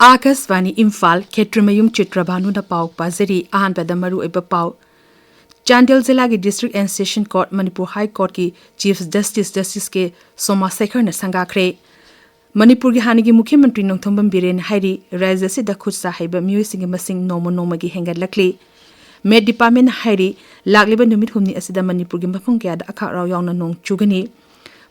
Akasvani Imphal Kshetrimayum Chitrabhanu na pau pazari ahanbada maru eba pau Chandel Zilla ki District and Session Court Manipur High Court ki Chief Justice ke Somasekhar na sangakre Manipur ki hani ki Mukhyamantri Nongthombam Biren hairi Rajya se da khut sa haiba miyoi sing masing noma gi hengat lakli Med Department hairi lagliba numit humni asida Manipur ki mafung kya da akha raw yaw na nong chugani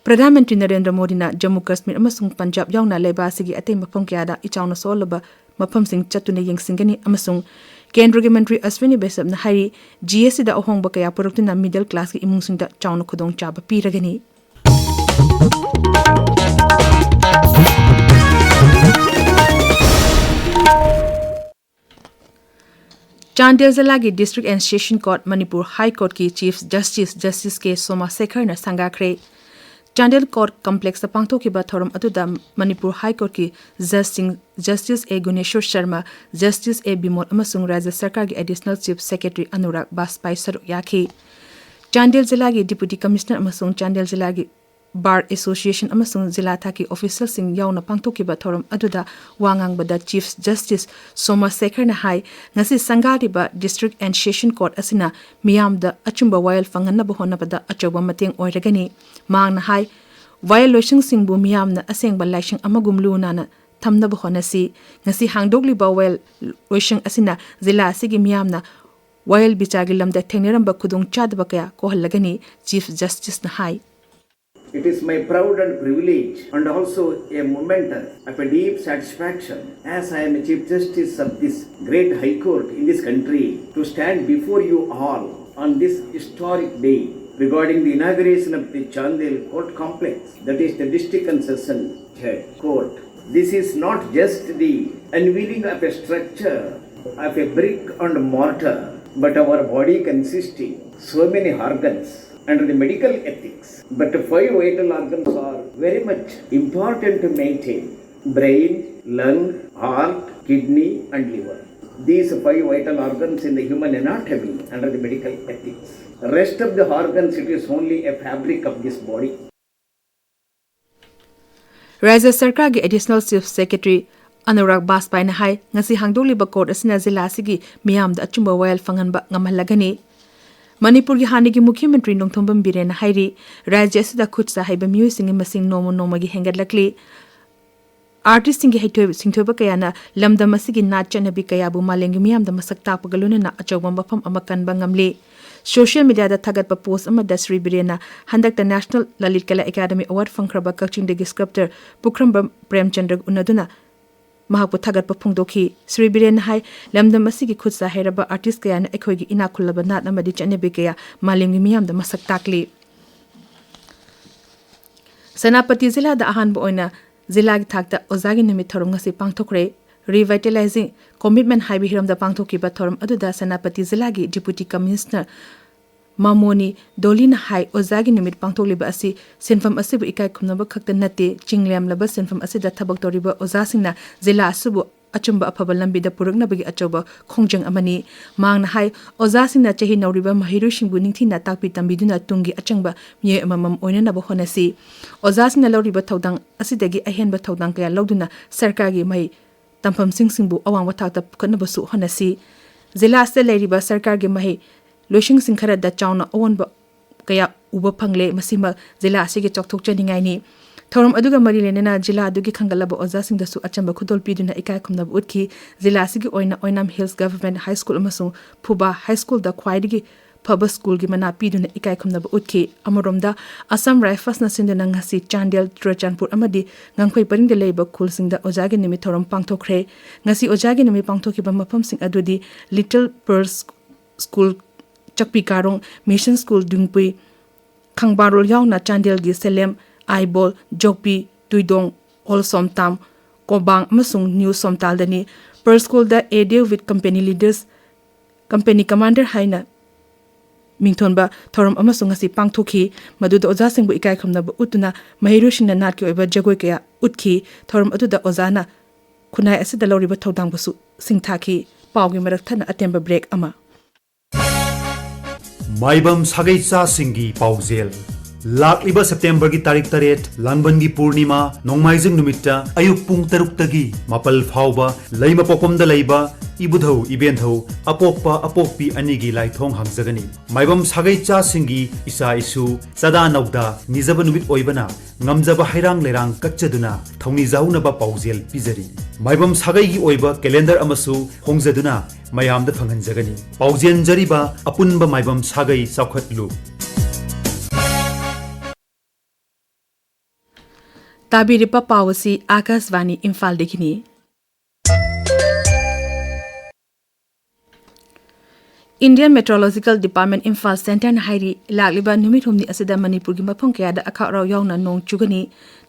Pradhan Mantri Narendra Modi na Jammu Kashmir amasung Punjab yaw na leba sigi atay mafung kya da ichawna solaba mafam sing chatuna yengsingani amasung Kendra ki Mantri Ashwini Besab na hari GSC da ohong ba kaya puruktina middle class ki imung sing da chawna khudong chaba piragani Chandel Zilla ki District and Session Court Manipur High Court ki Chief Justice ke Somasekhar na sangakre Chandel Court Complex pangtho ki ba thoram atuda Manipur High Court ki Justice A Guneshwar Sharma Justice A Bimol amasung Rajya Sarkar ki Additional Chief Secretary Anurag Baspai saruk yakhi Chandel Zilla ki Deputy Commissioner amasung Chandel Zilla ki Bar Association amasung Zilla Thaki official sing yauna pangtho ki ba thoram aduda wangang bada Chief Justice Somasekhar na hai ngasi sangari ba District and Session Court asina miyam da achumba wayal fanganna ba hona bada achoba mateng oiragani mang na hai violation sing bu miyam na aseng ba laising amagum luna na thamna ba hona si ngasi hangdogli ba violation asina Zilla sigi miyam na wayal bichagi lamda thengneram ba khudung chad ba kaya ko halagani Chief Justice na hai It is my proud and privilege and also a moment of a deep satisfaction as I am a Chief Justice of this great High Court in this country to stand before you all on this historic day regarding the inauguration of the Chandel Court Complex, that is the District and Session Court. This is not just the unveiling of a structure of a brick and mortar, but our body consisting so many organs under the medical ethics. But 5 vital organs are very much important to maintain: brain, lung, heart, kidney and liver. These 5 vital organs in the human anatomy under the medical ethics. The rest of the organs, it is only a fabric of this body. Rajya Sarkar ki Additional Chief Secretary Anurag Baspai na hai ngasi hangdogli ba court asina Zilla sigi miyam da achumba wayal fangan ba ngamalagani Manipur ki hani ki Mukhyamantri Nongthombam Biren hairi Rajya se da khut sa haiba miyoi sing masing noma gi hengat lakli Artist sing haitoi singthoba kaya na lamdam asigi nat chanabi kaya bu malengi miyam da masak takpagaluna na achawam bafam amakan bangamli Social media da thagat pa post ama da Sri Birena handak the National Lalit Kala Academy Award fangkraba Kaching de sculptor Pukram Premchandra unaduna Mahapu thagat pa phungdokhi Sri Birena hai lamdam asigi khut sa hairaba artist kaya na ekhoi gi ina khulaba nat amadi chanabi kaya malengi miyam da masak takli Sanapati Zilla da ahan bo oina Zilla gi thakta ozagi nimit thorum ngasi pangthokre Revitalizing Commitment High Hiram da Pangthoki ba thorum aduda Sanapati Zilla gi Deputy Commissioner Mamoni Dolina High Ozagi Nimit Pangthokli ba asi senfam asibu ikai khumnaba khakta nate chinglem laba senfam asida thabak toriba ozasingna Zilla asubu achumba afaba lambi da purakna bagi achoba khongjang amani mangna hai ozasingna chahi nauriba mahiru singbu ningthi na takpi tambiduna tungi achangba mye amamam oina na ba honasi ozasingna loriba thodang asidagi ahenba thodang kaya loduna sarkar gi mai Tampam singbu awang wathakta pukanabasu honasi Zilla se leiriba sarkar gi mahi loishing singkhara da chawna awonba kaya uba phangle masima Zilla asigi chokthok chaningai ni thorum aduga mari lenena Zilla adugi khangalaba oza singda su achamba khudol piduna ikai khumna utki Zilla asigi oinam Hills Government High School amasung Phuba High School da khwaidigi Phaba School gi mana piduna ikai khumna utki amoromda Assam Rifles na sinduna ngasi Chandel Trachanpur amadi ngangkhoi paringde leiba khulsingda ojagi nimi thorum pangthokre ngasi ojagi nimi pangthokiba mafam sing adudi Little Pearls School Chakpi Karong Mission School Dungpui Khangbarol yauna Chandel gi Selem Aibol Jokpi Tuidong All Somtam Kobang amasung New Somtal dani Pearl School da ADU with company leaders company commander haina Mingthonba thorum amasung ngasi pangthokhi maduda oza singbu ikai khumna ba utuna mahirushinna nat ki oiba jagoi kaya utkhi thorum aduda ozana khunai asida loriba thodang busu singthakhi pawgi marak thana atemba break ama Maibam Sagaicha Singi Pauzil लाक्लिबा September की तारीख 8 लांगबन की पूर्णिमा नोंमाइजिंग नुमित्ता अयुक पुंग 6 तगी मापल फावबा lemma पोकोमदा लैबा इबुधौ इबेंधौ अपोकपा अपोकपी अनिगी लाइथोंग हांगजगनी Maibam सागै चा सिंगी इसा इसु सदा Nauda निजब नुमित ओइबना ngamjaba hairang lerang kachaduna thongni jaunaba paujel pizari maibam sagai gi oiba calendar amasu hongjaduna mayamda phanganjagani paujen jariba apunba maibam sagai saukhatlu tabiripa pawasi akasvani imphal dekini Indian Meteorological Department Imphal Center na hairi lagliba numit humni asida Manipur gi mafam kaya da akharaw yauna nong chugani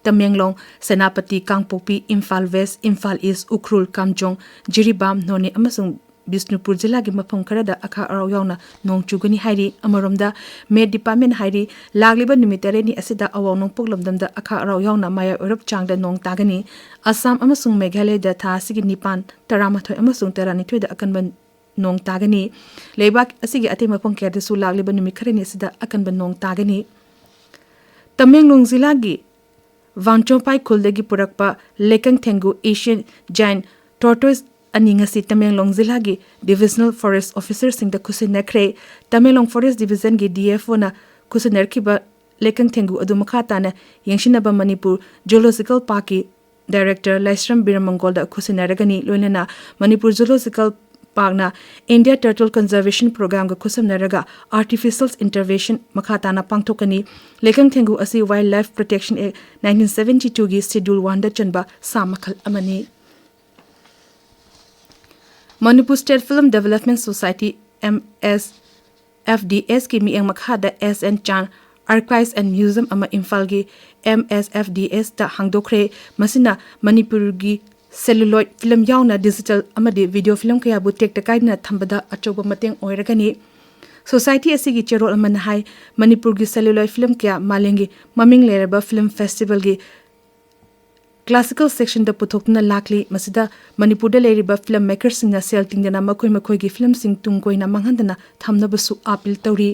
Tamenglong Senapati Kangpopi Imphal West Imphal East Ukhrul Kamjong Jiribam None amasung Bisnupur jila gi mafam kara da akharaw yauna nong chugani hairi amaromda Med Department hairi lagliba numitare ni asida awaw nong poglamdam da akharaw yauna maya Europe changda nong tagani Assam amasung Meghalaya da tha sigi nipan taramathoi amasung taranithoi da akanban nong tagani leibak asigi ate mapong kaya da su lagliba numit kharani asida akanban nong tagani Tamenglong jila gi Wangchongpai Kuldagi Purakpa Lekang Thengu Asian Giant Tortoise Aningasi Tamenglong Zila gi Divisional Forest Officer Singh da Kusinakre Tamenglong Forest Division gi DFO na Kusinarkiba Lekang Thengu Adumakata na Yangshinaba Manipur Zoological Park ki Director Laisram Biramangol da Kusinaragani Loinana Manipur Zoological Park na India Turtle Conservation Program ga kusam naraga Artificial Intervention makata na pangtokani Lekang Thengu asi Wildlife Protection Act 1972 gi Schedule 1 da chanba samakal amani Manipur State Film Development Society MSFDS ki miang makhada SN Chan Archives and Museum ama Imphal gi MSFDS ta hangdokre masina Manipur gi celluloid film yauna digital amadi video film kaya bu tek takai na thambada achoba mateng oiragani society asigi cherol amana hai Manipur gi celluloid film kaya malengi maming leraba film festival gi classical section da puthokna lakli masida Manipur da leriba film makers sing na sel tingdana makoi makoi gi film sing tungkoi na manghandana thamna basu apil tawri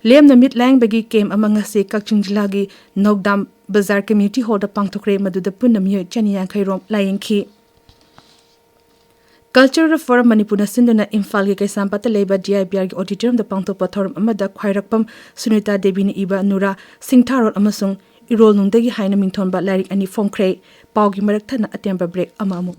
lem na mit lang bagi kem amanga se kakching jila gi nokdam Bazar Community Hall da pangthokre maduda punna miyo chaniyan khairom layengki Culture for Manipur na sinduna Imphal gi kaisam pata leba DIBR gi auditorium da pangthopa thorum amada khwairakpam Sunita Devi ni iba Nura Singtharot amasung irol nungdagi haina mingthonba larik ani fomkhre pawgi marak thana atemba break amamu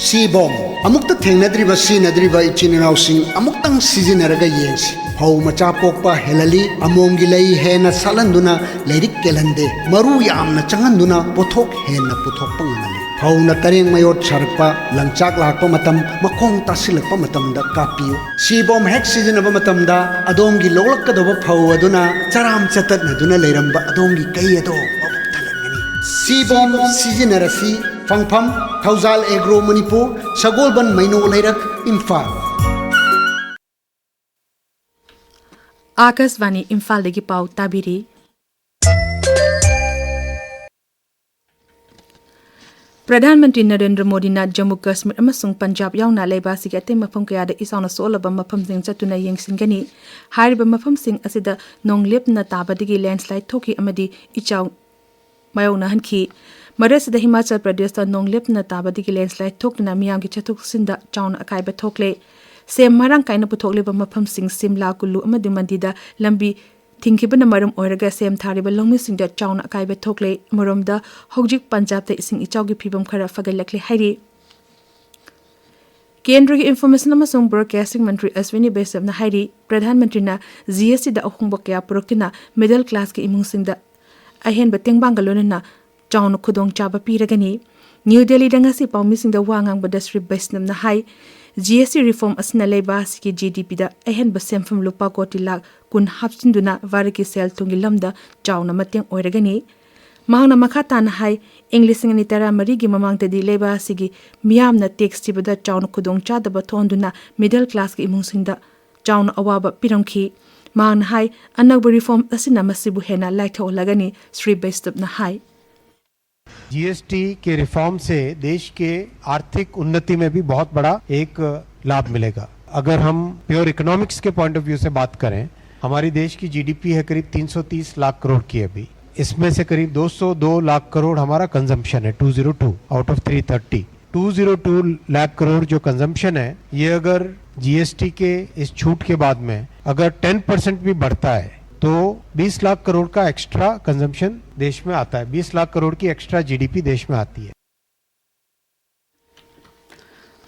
Sibong amukta thengnadriba sinadriba ichininausing amuktang sizinaraga yensi hau macha pokpa helali amongi lei hena salanduna leirik kelande maru yamna changanduna pothok hena pothok pangamali hau na tareng mayot sarpa langchak lakpa matam makong tasilakpa matam da kapiu sibom hek sizinaba matam da adongi loglakkadoba phau aduna charam chatat naduna leiramba adongi kai ado babuk thalangani sibom sizinarasi Fangpham Thauzal Agro Manipur Sagolban Maino Lairak Imphal Akasvani Imphal degi pau tabiri Pradhan Mantri Narendra Modi na Jammu Kashmir amasung Punjab yauna leba sig ate mafam kaya da isauna solaba mafam sing chatuna yengsingani hariba mafam sing asida nonglep na tabadigi landslide thoki amadi ichaw mayona hanki Maras da Himachal Pradesh ta nonglep na tabadi ki landslide thokna miyam ki chathuk sinda chaun akai ba thokle sem marang kaina puthokle ba mafam sing Simla Kullu amadi mandida lambi thingkibana maram oiraga sem thariba longmi singda chaun akai ba thokle maromda hogjik Punjab ta ising ichaw gi phibam khara fagalakle hairi Kendra ki information amasung broadcasting mantri Aswini Baisab na hairi Pradhan Mantri na GST da ahungba kya proktina middle class ki imung singda ahen bateng bangalona na Chaun Kudong Chaba Piragani, New Delhi Dangasi Paumising the Wangang Badasri Besnam na Hai, GST reform asna leba siki GDP da ahen basem from lupa koti lak kun hapsinduna variki sel tungilamda chauna matyang oiragani. Mahang na makata na hai, English ng nitara marigi mamang tadi leba sigi miyam na tax tibada chauna kudong chada ba tonduna middle class ki imung singda chauna awaba pirangki. Mahang na hai, anag ba reform asina masibu hena laitha olagani Sri Baistab na hai. GST के reform से देश के आर्थिक उन्नति में भी बहुत बड़ा एक लाभ मिलेगा। अगर हम प्योर इकोनॉमिक्स के पॉइंट ऑफ व्यू से बात करें हमारी देश की जीडीपी है करीब 330 लाख करोड़ की अभी, इसमें से करीब 202 लाख करोड़ हमारा कंजम्पशन है, 202 आउट ऑफ 330। 202 लाख करोड़ जो कंजम्पशन है, ये अगर जीएसटी के इस छूट के बाद में अगर 10% भी बढ़ता है तो 20 लाख करोड़ का एक्स्ट्रा कंजम्पशन देश में आता है, 20 लाख करोड़ की एक्स्ट्रा जीडीपी देश में आती है।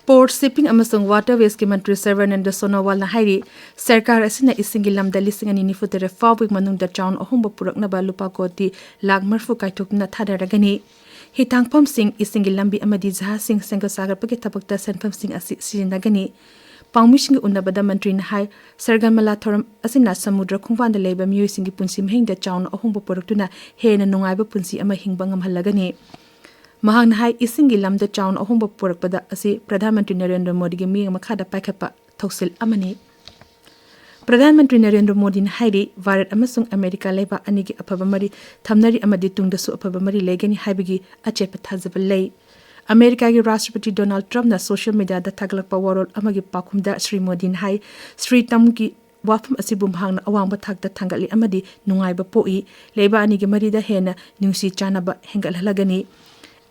पोर्ट शिपिंग अमसुंग वाटरवेज की मंत्री सर्वानंद सोनोवाल ना हाइरी सरकार असिना इसिंगी लमदा लिसिंग अनि निफुतरे फावik manungda चाउन अहुंब पुरकनबा लुपा कोटी लाख मरफु काइथोकना थादरगनी हितांगफम सिंह इसिंगी लंबी अमदी जहा सिंह संग सागरपके थबकता सनफम सिंह असि सिजिनगनी पाउमिशिंग उन्नबदा मंत्री ना हाई सरगमला थोरम असिना समुद्र खुंगवान लेबा मियोइसिंगी पुंसि महेंगदा चाउन अहुंब पुरकतुना हेना नुंगाइबा पुंसि अमा हिंगबा ngamhallagani महांग हाई इसिंगी लमदा चाउन अहुंब पुरकपदा असि प्रधानमंत्री नरेंद्र मोदी के मिंग मखादा पाइखपा थौसिल अमनी प्रधानमंत्री नरेंद्र मोदी ने हाइरी भारत अमसुंग अमेरिका लेबा अनि की अफबा मरी थमनरी अमदी तुंगदसु अफबा मरी लेगनी हाइबगी अचेप थाजब लई अमेरिका के राष्ट्रपति डोनाल्ड ट्रम्प ना सोशल मीडिया दा थागलकपा वरोल अमगी पाखुमदा श्री मोदी ने हाई श्री तम की वाफम असिबु महांगना अवांगबा थागदा थांगली अमदी नुंगाइबा पोई लेबा अनि की मरीदा हेना न्यूसी चानबा हेंगलहलगनी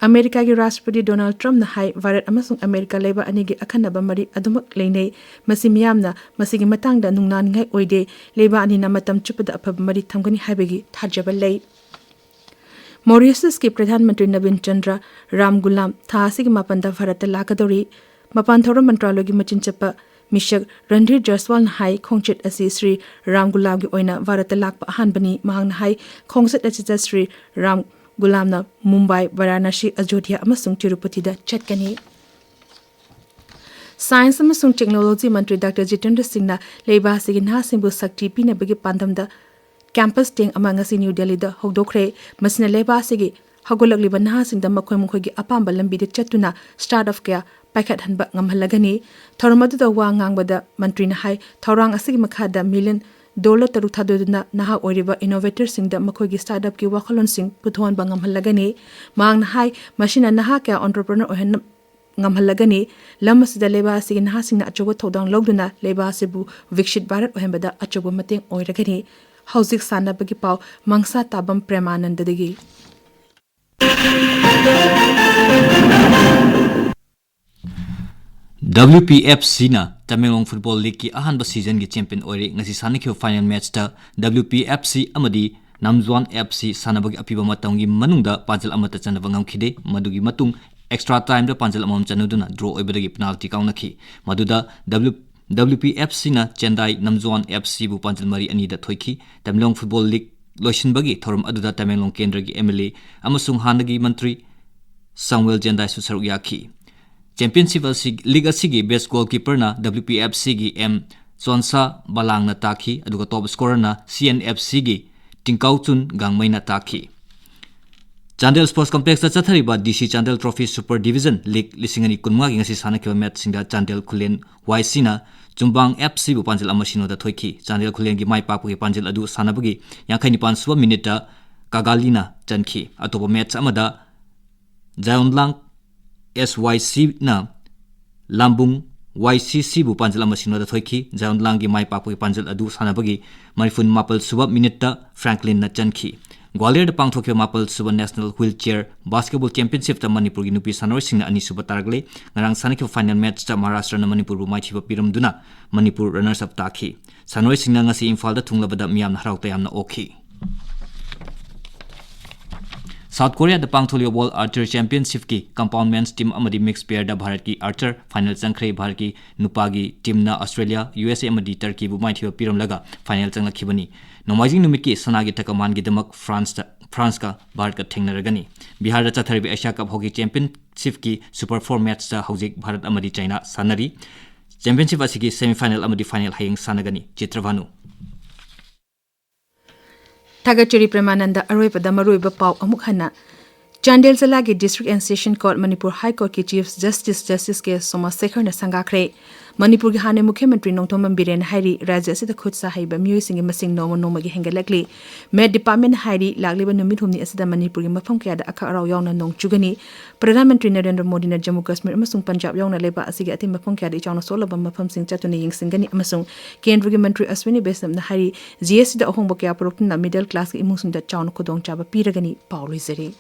अमेरिका के राष्ट्रपति डोनाल्ड ट्रम्प ना हाई भारत अमसुंग अमेरिका लेबा अनि की अखनबा मरी अदुमक लेनै मसि मियामना मसिगी मतंगदा नुंगनानिंgai ओइदे लेबा अनि ना मतम चुपदा अफबा मरी थमगनी हाइबगी थाजबा लई मॉरिशस के प्रधानमंत्री नवीन चंद्र राम गुलाम थासी के मापंदा भारत लाकदोरी मपान थोरम मंत्रालय की मचिनचपा मिशक रणधीर जयसवाल हाई खोंगचेट असि श्री राम गुलाम की ओइना भारत लाकपा अहानबनी महांग हाई खोंगचेट असि श्री राम गुलामना मुंबई वाराणसी अयोध्या अमसुंग तिरुपति दा चटकनी साइंस अमसुंग टेक्नोलॉजी मंत्री डॉक्टर जितेंद्र सिंह ना लेबा सिगी नासिंबु शक्ति पिनबगी पांदमदा कैंपस टेंग अमंगसी न्यू दिल्ली दा होगदोखरे मसिना लेबा सिगी हगोलगलिबा नासिंग दा मखोय मुखोयगी अपांबा लंबी दे चतुना स्टार्ट ऑफ क्या पाइखत हनबा ngamhallagani थरमदुदा वा ngangbada मंत्री ना हाई थौरांग असिगी मखादा मिलियन $3 थादोदना नहा ओरिबा इनोवेटर सिंह दा मखोयगी स्टार्टअप की वाखलोन सिंह पुथोन बंगमहल्लगनी मांग हाई मशीना नहा क्या एंटरप्रेन्योर ओहन ngamhallagani lam asida leba asigi नहा सिंह अचोबा थौदांग लौदुना लेबा सिबु विकसित भारत ओहनबदा अचोबा मतेंग ओइरगनी हौजिक सानबगी पाव मंगसाताबम प्रेमानंददगी WPFC na Tamelong Football League ki ahanba season ki champion ore ngasi sanakyo final match ta WPFC amadi Namzwan FC sanabagi apiba matanggi manungda panjal amata chanaba ngamkhide madugi matung extra time da panjal amam chanuduna draw oibadagi penalty kaunakhi maduda WPFC na Chennai Namzwan FC bu panjal mari ani da thoiki Tamelong Football League loishinbagi thorum aduda Tamelong Kendra gi MLA amasung hanagi mantri Samuel Jendai su saruk yakhi Championship League asigi best goalkeeper na WPFC gi M Chonsa Balang na takhi aduga top scorer na CNFC gi Tingkauchun Gangmai na takhi Chandel Sports Complex ta chathariba DC Chandel Trophy Super Division League lisingani kunma gi ngasi sanakyo match singda Chandel Khulen YC na Chumbang FC bu panjal amasino da thoiki Chandel Khulen gi mai pakpu gi panjal adu sanabagi 59 suba minute ta Kagalina chankhi atoba match amada Jaonlang SYC na Lambung YCC bu panjal amasino da thoiki Jaonlang gi mai pakpu gi panjal adu sanabagi marifun mapal suba minute ta Franklin na chankhi Gwalior da pangthokyo mapal suba National Wheelchair Basketball Championship ta Manipur gi nupi sanoi singna ani suba taragle ngarang sanakyo final match ta Maharashtra na Manipur bu mai thiba piramduna Manipur runners up takhi sanoi singna ngasi Imphal da thunglabada miyamna harauta yamna okhi South Korea da pangtholio ball archer championship ki compound men's team amadi mixed pair da Bharat ki archer final changkhre Bharat ki nupagi team na Australia USA amadi Turkey bu mai thiba piram laga final changlakhibani Nomajing numit ki sanagi takaman gi damak France ka Bharat ka thengnaragani Bihar da chatharibi Asia Cup hockey championship ki super 4 match da hojik Bharat amadi China sanari championship asigi semi final amadi final hayeng sanagani Chitrabhanu Tagachiri Premananda Aroipada Maruiba Pau Amukhana Chandel Zalagi District and Session Court Manipur High Court ki Chief Justice K Somasekhar na Sangakre Manipur ki hane Mukhyamantri Nongthombam Biren hairi rajya asida khut sa haiba miyoi singi masing noma gi hengalakli Med Department hairi lagliba numit humni asida Manipur ki mafam kaya da akha araw yawna nong chugani Pradhan Mantri Narendra Modi na Jammu Kashmir amasung Punjab yawna leba asigi ati mafam kaya da ichawna solaba mafam sing chatuna yingsingani amasung Kendra ki Mantri Aswini Besam na hairi GS da ohongba kaya purukna middle class ki imungsung da chawna khudong chaba piragani Pauli Zeri